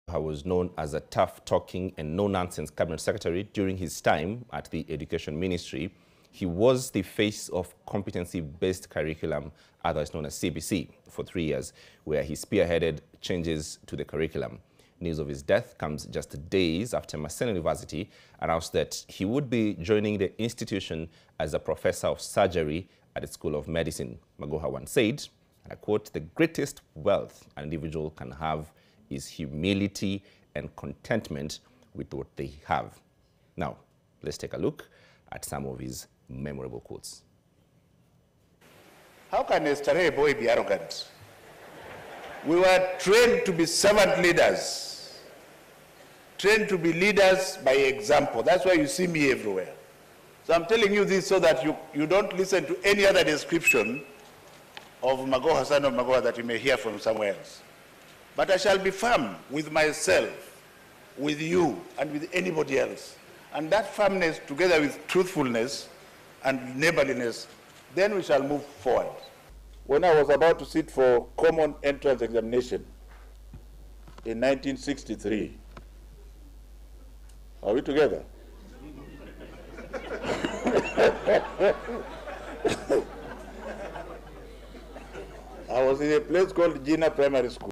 Magoha was known as a tough-talking and no-nonsense cabinet secretary during his time at the Education Ministry. He was the face of competency-based curriculum, otherwise known as CBC, for 3 years, where he spearheaded changes to the curriculum. News of his death comes just days after Maseno University announced that he would be joining the institution as a professor of surgery at the School of Medicine. Magoha once said, and I quote, "The greatest wealth an individual can have is humility and contentment with what they have." Now, let's take a look at some of his memorable quotes. How can a stray boy be arrogant? We were trained to be servant leaders, trained to be leaders by example. That's why you see me everywhere. So I'm telling you this so that you don't listen to any other description of Magoha, son of Magoha, that you may hear from somewhere else. But I shall be firm with myself, with you, and with anybody else. And that firmness, together with truthfulness and neighborliness, then we shall move forward. When I was about to sit for common entrance examination in 1963, are we together? I was in a place called Gina Primary School.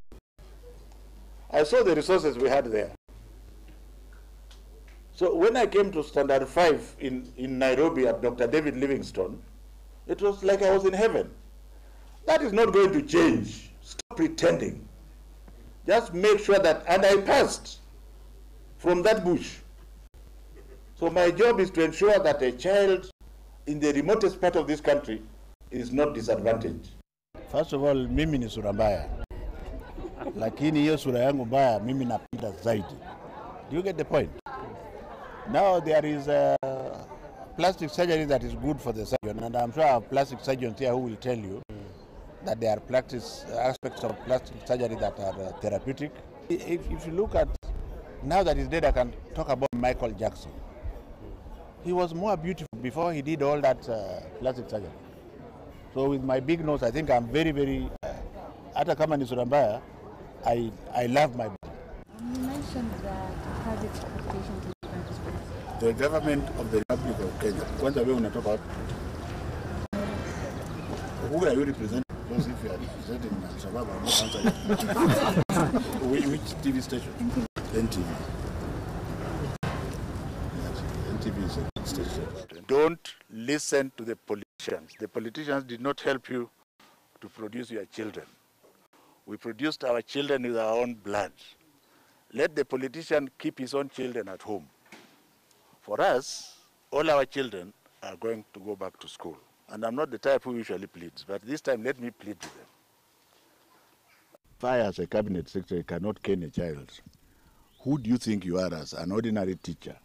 I saw the resources we had there. So when I came to Standard 5 in Nairobi at Dr. David Livingstone, it was like I was in heaven. That is not going to change. Stop pretending. Just make sure that, and I passed from that bush. So my job is to ensure that a child in the remotest part of this country is not disadvantaged. First of all, mimi ni sura mbaya. Lakini hiyo sura yangu mbaya mimi napenda zaidi. Do you get the point? Now there is a plastic surgery that is good for the surgeon, and I'm sure I have plastic surgeons here who will tell you that there are aspects of plastic surgery that are therapeutic. If you look at, now that he's dead, I can talk about Michael Jackson. He was more beautiful before he did all that plastic surgery. So with my big nose, I think I'm very, very, hata kama ni sura mbaya, I love my body. You mentioned that you have expectations in front of schools. The government of the Republic of Kenya. Kwanza wewe unatoka wapi? Who are you representing? Because if you are representing Al-Shabaab, I'm not answering. Which TV station? NTV. Yes, NTV is a station. Don't listen to the politicians. The politicians did not help you to produce your children. We produced our children with our own blood. Let the politician keep his own children at home. For us, all our children are going to go back to school. And I'm not the type who usually pleads, but this time let me plead with them. If I, as a cabinet secretary, cannot cane a child, who do you think you are as an ordinary teacher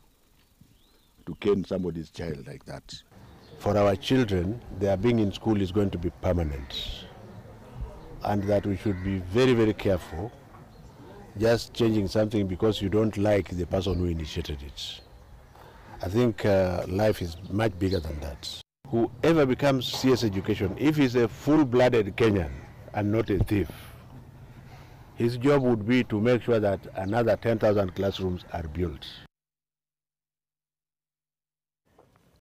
to cane somebody's child like that? For our children, their being in school is going to be permanent. And that we should be very, very careful just changing something because you don't like the person who initiated it. I think life is much bigger than that. Whoever becomes CS education, if he's a full-blooded Kenyan and not a thief, his job would be to make sure that another 10,000 classrooms are built.